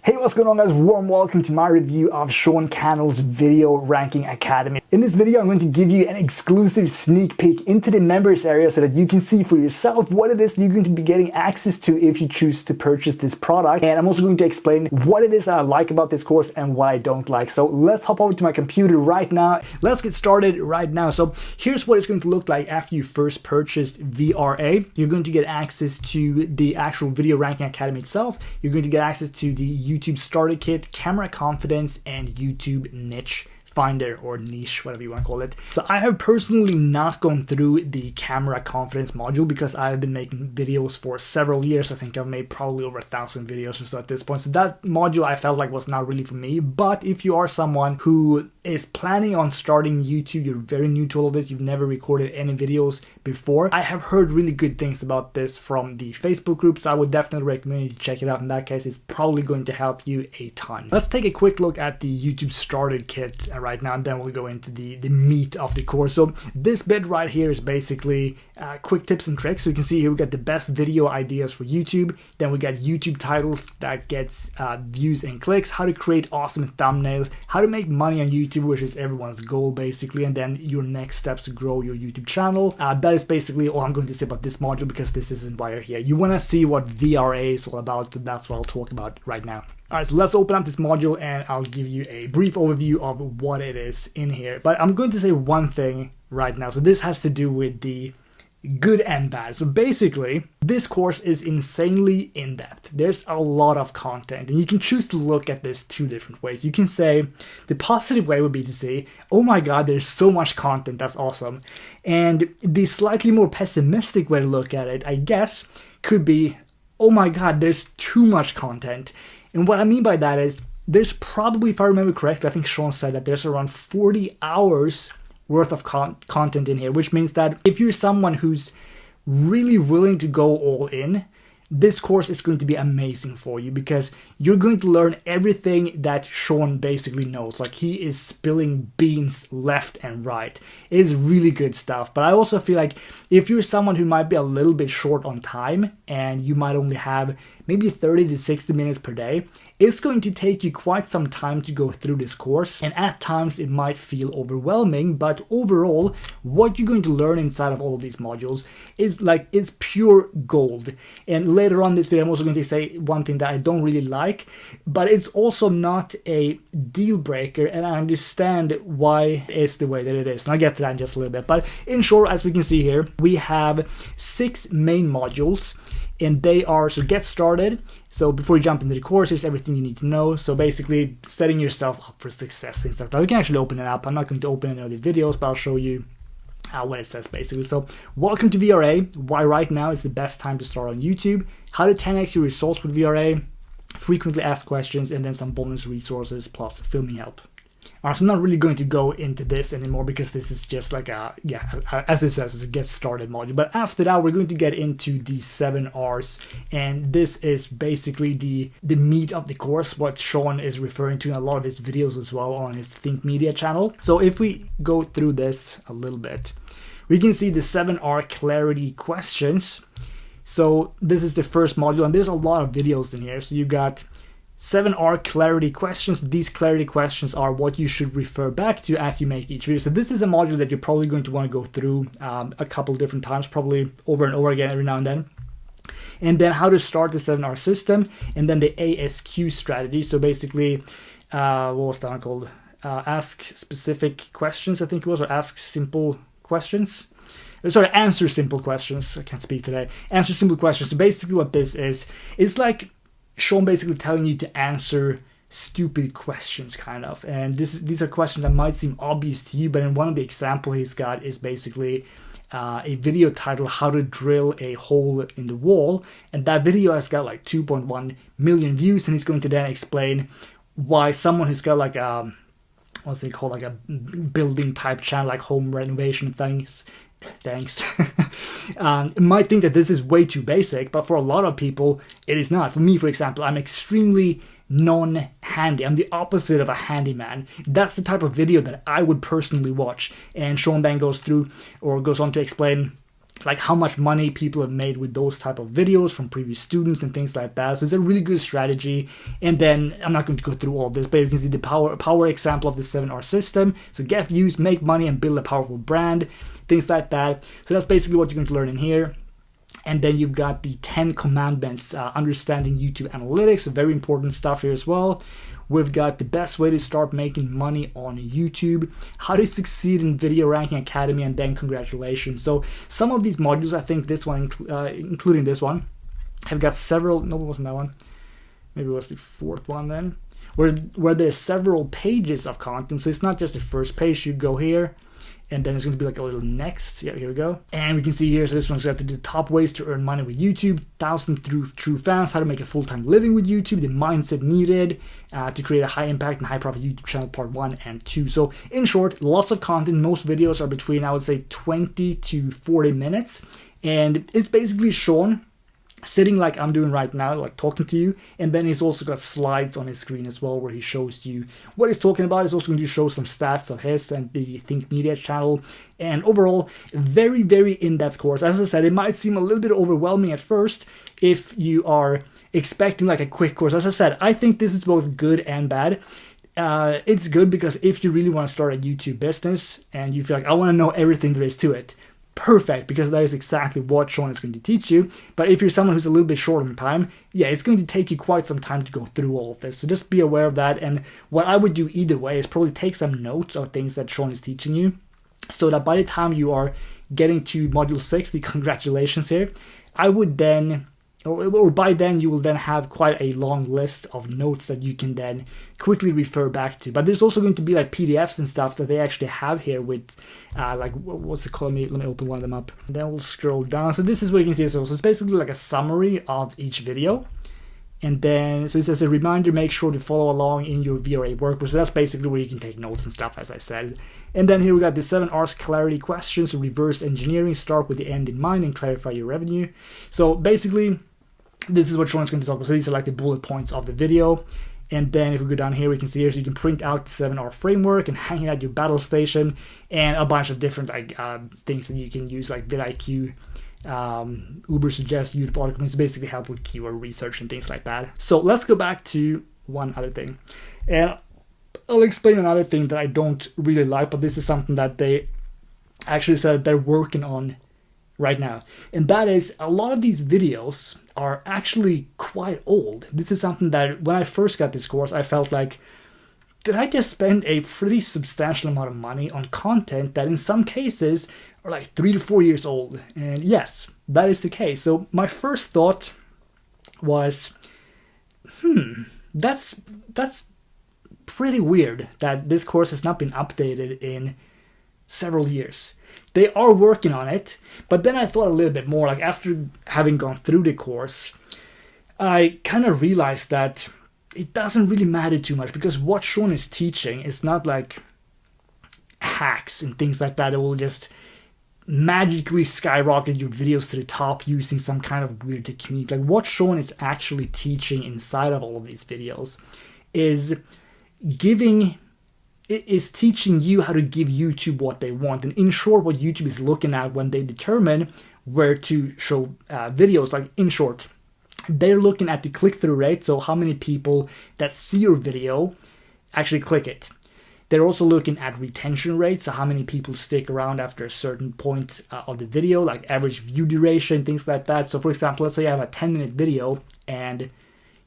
Hey, what's going on guys? Warm welcome to my review of Sean Cannell's Video Ranking Academy. In this video, I'm going to give you an exclusive sneak peek into the members area so that you can see for yourself what it is you're going to be getting access to if you choose to purchase this product. And I'm also going to explain what it is that I like about this course and what I don't like. So let's hop over to my computer right now. Let's get started right now. So here's what it's going to look like after you first purchased VRA. You're going to get access to the actual Video Ranking Academy itself. You're going to get access to the YouTube Starter Kit, Camera Confidence, and YouTube Niche Finder, or niche, whatever you want to call it. So I have personally not gone through the Camera Confidence module because I've been making videos for several years. I think I've made probably over 1,000 videos or so at this point. So that module I felt like was not really for me. But if you are someone who is planning on starting YouTube, you're very new to all of this, you've never recorded any videos before, I have heard really good things about this from the Facebook group, so I would definitely recommend you to check it out. In that case, it's probably going to help you a ton. Let's take a quick look at the YouTube Starter Kit right now, and then we'll go into the meat of the course. So this bit right here is basically quick tips and tricks. So you can see here we got the best video ideas for YouTube, then we got YouTube titles that gets views and clicks, how to create awesome thumbnails, how to make money on YouTube, which is everyone's goal basically, and then your next steps to grow your YouTube channel. That is basically all I'm going to say about this module because this isn't why you're here. You want to see what VRA is all about, so that's what I'll talk about right now. Alright, so let's open up this module and I'll give you a brief overview of what it is in here. But I'm going to say one thing right now. So this has to do with the good and bad. So basically, this course is insanely in-depth. There's a lot of content and you can choose to look at this two different ways. You can say the positive way would be to say, oh my god, there's so much content, that's awesome. And the slightly more pessimistic way to look at it, I guess, could be, oh my god, there's too much content. And what I mean by that is there's probably, if I remember correctly, I think Sean said that there's around 40 hours worth of content in here, which means that if you're someone who's really willing to go all in, this course is going to be amazing for you because you're going to learn everything that Sean basically knows. Like, he is spilling beans left and right. It is really good stuff. But I also feel like if you're someone who might be a little bit short on time and you might only have maybe 30 to 60 minutes per day, it's going to take you quite some time to go through this course, and at times it might feel overwhelming, but overall what you're going to learn inside of all of these modules is like, it's pure gold. And later on this video I'm also going to say one thing that I don't really like, but it's also not a deal breaker, and I understand why it's the way that it is, and I'll get to that in just a little bit. But in short, as we can see here, we have 6 main modules. And they are, so get started. So before you jump into the course, here's everything you need to know. So basically setting yourself up for success, things like that. We can actually open it up. I'm not going to open any of these videos, but I'll show you what it says basically. So welcome to VRA, why right now is the best time to start on YouTube, how to 10x your results with VRA, frequently asked questions, and then some bonus resources plus filming help. Alright, so I'm not really going to go into this anymore because this is just like a, as it says, it's a get started module. But after that, we're going to get into the 7 R's, and this is basically the meat of the course, what Sean is referring to in a lot of his videos as well on his Think Media channel. So if we go through this a little bit, we can see the 7R clarity questions. So this is the first module, and there's a lot of videos in here. So you got 7R clarity questions. These clarity questions are what you should refer back to as you make each video. So this is a module that you're probably going to want to go through a couple different times, probably over and over again every now and then. And then how to start the 7R system, and then the ASQ strategy. So basically, what was that one called? Ask specific questions, I think it was, or ask simple questions. Sorry, answer simple questions. I can't speak today. Answer simple questions. So basically what this is, it's like Sean basically telling you to answer stupid questions, kind of. And these are questions that might seem obvious to you, but in one of the examples he's got is basically a video titled How to Drill a Hole in the Wall. And that video has got like 2.1 million views, and he's going to then explain why someone who's got like a, what's it called, like a building type channel, like home renovation things, might think that this is way too basic, but for a lot of people it is not. For me, for example, I'm extremely non-handy. I'm the opposite of a handyman. That's the type of video that I would personally watch. And Sean then goes through, or goes on to explain like how much money people have made with those type of videos from previous students and things like that. So it's a really good strategy. And then I'm not going to go through all this, but you can see the power example of the 7R system. So get views, make money, and build a powerful brand, things like that. So that's basically what you're going to learn in here. And then you've got the 10 commandments, understanding YouTube analytics, very important stuff here as well. We've got the best way to start making money on YouTube, how to succeed in Video Ranking Academy, and then congratulations. So some of these modules, I think this one, including this one, have got several, no, it wasn't that one. Maybe it was the fourth one then, where there's several pages of content. So it's not just the first page. You go here, and then it's going to be like a little next. Yeah, here we go. And we can see here, so this one's got the top ways to earn money with YouTube, 1,000 true fans, how to make a full-time living with YouTube, the mindset needed to create a high impact and high profit YouTube channel, part 1 and 2. So in short, lots of content. Most videos are between, I would say, 20 to 40 minutes. And it's basically shown sitting like I'm doing right now, like talking to you, and then he's also got slides on his screen as well where he shows you what he's talking about. He's also going to show some stats of his and the Think Media channel, and overall very, very in-depth course. As I said, it might seem a little bit overwhelming at first if you are expecting like a quick course. As I said, I think this is both good and bad. It's good because if you really want to start a YouTube business and you feel like I want to know everything there is to it, perfect, because that is exactly what Sean is going to teach you. But if you're someone who's a little bit short on time, yeah, it's going to take you quite some time to go through all of this. So just be aware of that. And what I would do either way is probably take some notes of things that Sean is teaching you, so that by the time you are getting to module 6, the congratulations here, I would then, or by then you will then have quite a long list of notes that you can then quickly refer back to. But there's also going to be like PDFs and stuff that they actually have here with like, what's it called? Let me open one of them up. And then we'll scroll down. So this is what you can see. So it's basically like a summary of each video. And then, so it says a reminder, make sure to follow along in your VRA workbook. So that's basically where you can take notes and stuff, as I said. And then here we got the 7 R's clarity questions, reverse engineering, start with the end in mind and clarify your revenue. So basically, this is what Sean's going to talk about. So these are like the bullet points of the video. And then if we go down here, we can see here, so you can print out the 7R framework and hang it at your battle station, and a bunch of different like things that you can use, like vidIQ, Uber Suggest, YouTube autocomplete, to basically help with keyword research and things like that. So let's go back to one other thing. And I'll explain another thing that I don't really like, but this is something that they actually said they're working on right now. And that is, a lot of these videos are actually quite old. This is something that when I first got this course, I felt like, did I just spend a pretty substantial amount of money on content that in some cases are like 3 to 4 years old? And yes, that is the case. So my first thought was, that's pretty weird that this course has not been updated in several years. They are working on it, but then I thought a little bit more. Like after having gone through the course, I kind of realized that it doesn't really matter too much, because what Sean is teaching is not like hacks and things like that. It will just magically skyrocket your videos to the top using some kind of weird technique. Like what Sean is actually teaching inside of all of these videos is teaching you how to give YouTube what they want. And in short, what YouTube is looking at when they determine where to show videos, like in short, they're looking at the click-through rate, so how many people that see your video actually click it. They're also looking at retention rate, so how many people stick around after a certain point of the video, like average view duration, things like that. So for example, let's say you have a 10-minute video and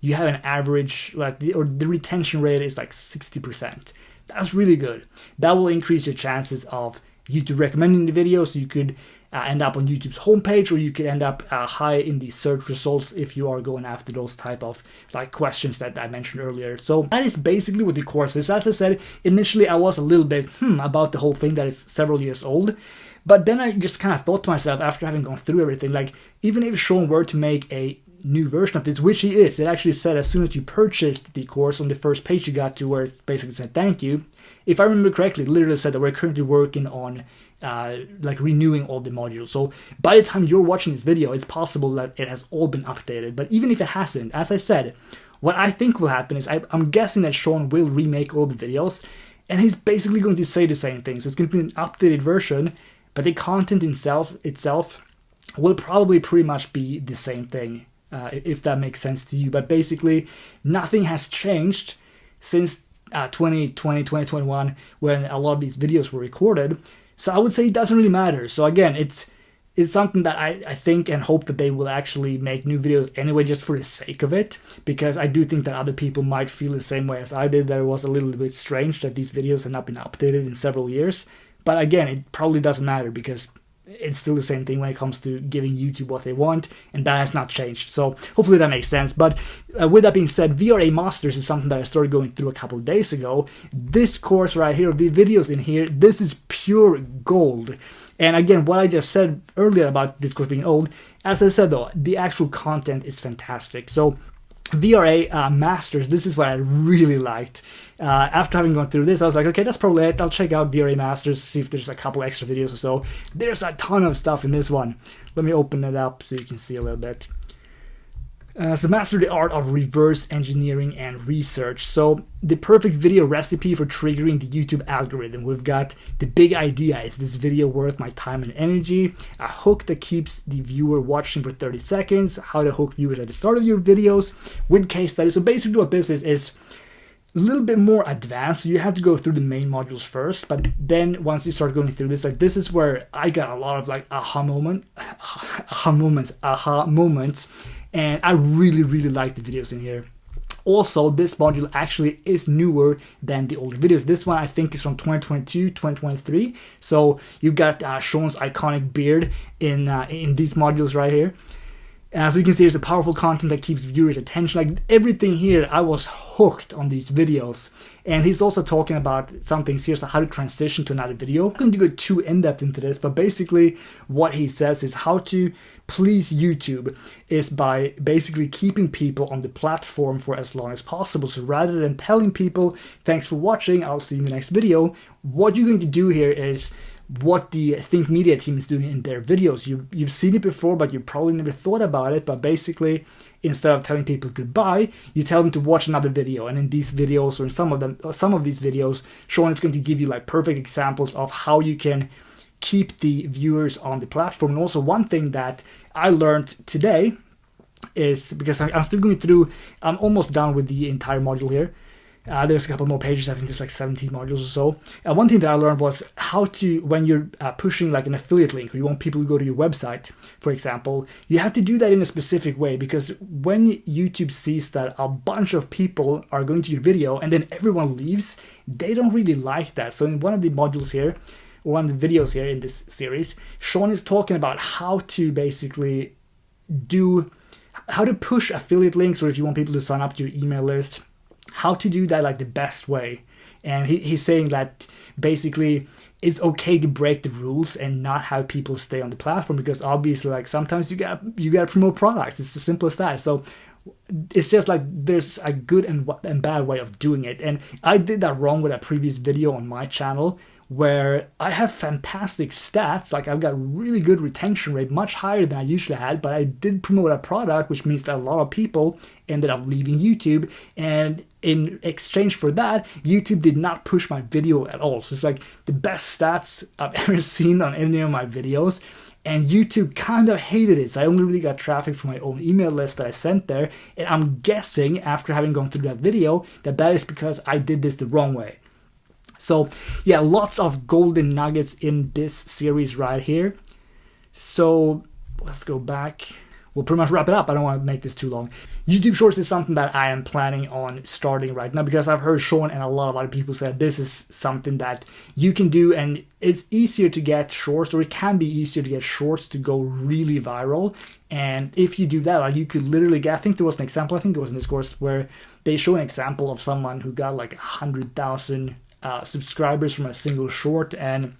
you have an average, like the retention rate is like 60%. That's really good. That will increase your chances of YouTube recommending the video, so you could end up on YouTube's homepage, or you could end up high in the search results if you are going after those type of like questions that I mentioned earlier. So that is basically what the course is. As I said, initially I was a little bit about the whole thing that is several years old, but then I just kind of thought to myself, after having gone through everything, like even if Sean were to make a new version of this, which he is, it actually said as soon as you purchased the course, on the first page you got to where it basically said thank you, if I remember correctly, it literally said that we're currently working on like renewing all the modules. So by the time you're watching this video, it's possible that it has all been updated. But even if it hasn't, as I said, what I think will happen is I'm guessing that Sean will remake all the videos, and he's basically going to say the same things. It's going to be an updated version, but the content itself will probably pretty much be the same thing, if that makes sense to you. But basically, nothing has changed since 2020, 2021, when a lot of these videos were recorded. So I would say it doesn't really matter. So again, it's something that I think and hope that they will actually make new videos anyway, just for the sake of it, because I do think that other people might feel the same way as I did, that it was a little bit strange that these videos have not been updated in several years. But again, it probably doesn't matter, because it's still the same thing when it comes to giving YouTube what they want, and that has not changed. So hopefully that makes sense. But with that being said, VRA Masters is something that I started going through a couple of days ago. This course right here, the videos in here, this is pure gold. And again, what I just said earlier about this course being old, as I said though, the actual content is fantastic. So VRA Masters, this is what I really liked. After having gone through this, I was like, okay, that's probably it. I'll check out VRA Masters, see if there's a couple extra videos or so. There's a ton of stuff in this one. Let me open it up so you can see a little bit. So master the art of reverse engineering and research. So the perfect video recipe for triggering the YouTube algorithm. We've got the big idea: is this video worth my time and energy? A hook that keeps the viewer watching for 30 seconds. How to hook viewers at the start of your videos with case studies. So basically what this is a little bit more advanced. So you have to go through the main modules first, but then once you start going through this, like, this is where I got a lot of like aha moments. And I really like the videos in here. Also, this module actually is newer than the older videos. This one I think is from 2022, 2023. So you've got Sean's iconic beard in these modules right here. As you can see, there's a powerful content that keeps viewers' attention. Like everything here, I was hooked on these videos. And he's also talking about some things here, so how to transition to another video. I'm not going to go too in-depth into this, but basically what he says is how to please YouTube is by basically keeping people on the platform for as long as possible. So rather than telling people, thanks for watching, I'll see you in the next video, what you're going to do here is what the Think Media team is doing in their videos. You've seen it before, but you probably never thought about it. But basically, instead of telling people goodbye, you tell them to watch another video. And in these videos, or in some of these videos, Sean is going to give you like perfect examples of how you can keep the viewers on the platform. And also one thing that I learned today is, because I'm still going through, I'm almost done with the entire module here. There's a couple more pages. I think there's like 17 modules or so. One thing that I learned was how to, when you're pushing like an affiliate link, or you want people to go to your website, for example, you have to do that in a specific way, because when YouTube sees that a bunch of people are going to your video and then everyone leaves, they don't really like that. So in one of the modules here, one of the videos here in this series, Sean is talking about how to basically how to push affiliate links, or if you want people to sign up to your email list, how to do that like the best way. And he's saying that basically it's okay to break the rules and not have people stay on the platform, because obviously like sometimes you gotta promote products. It's as simple as that. So it's just like there's a good and bad way of doing it. And I did that wrong with a previous video on my channel, where I have fantastic stats, like I've got really good retention rate, much higher than I usually had, but I did promote a product, which means that a lot of people ended up leaving YouTube, and in exchange for that, YouTube did not push my video at all. So it's like the best stats I've ever seen on any of my videos, and YouTube kind of hated it. So I only really got traffic from my own email list that I sent there, and I'm guessing after having gone through that video that is because I did this the wrong way. So yeah, lots of golden nuggets in this series right here. So let's go back. We'll pretty much wrap it up. I don't want to make this too long. YouTube Shorts is something that I am planning on starting right now, because I've heard Sean and a lot of other people say this is something that you can do, and it's easier to get shorts, or it can be easier to get shorts to go really viral. And if you do that, like you could literally get, I think there was an example, I think it was in this course, where they show an example of someone who got like 100,000 subscribers from a single short, and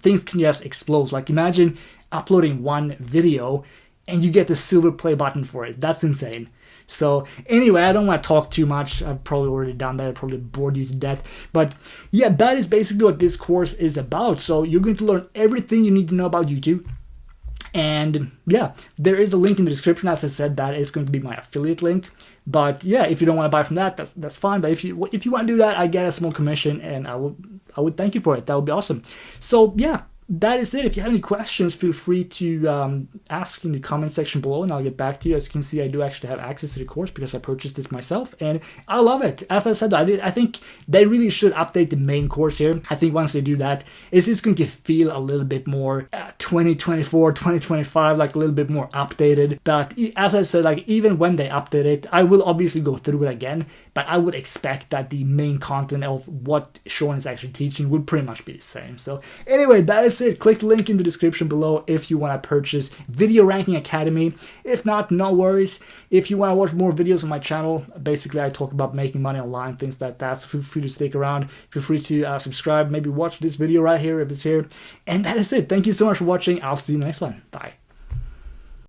things can just explode. Like imagine uploading one video and you get the silver play button for it. That's insane. So anyway, I don't want to talk too much. I've probably already done that. I probably bored you to death. But yeah, that is basically what this course is about. So you're going to learn everything you need to know about YouTube. And yeah, there is a link in the description. As I said, that is going to be my affiliate link. But yeah, if you don't want to buy from that, that's fine. But if you want to do that, I get a small commission, and I would thank you for it. That would be awesome. So yeah, that is it. If you have any questions, feel free to ask in the comment section below, and I'll get back to you. As you can see, I do actually have access to the course because I purchased this myself, and I love it. As I said, I think they really should update the main course here. I think once they do that, it's just going to feel a little bit more 2024, 2025, like a little bit more updated. But as I said, like even when they update it, I will obviously go through it again, but I would expect that the main content of what Sean is actually teaching would pretty much be the same. So anyway, that is it. Click the link in the description below if you want to purchase Video Ranking Academy. If not, no worries. If you want to watch more videos on my channel, basically I talk about making money online, things like that. So feel free to stick around. Feel free to subscribe, maybe watch this video right here if it's here. And that is it. Thank you so much for watching. I'll see you in the next one. Bye.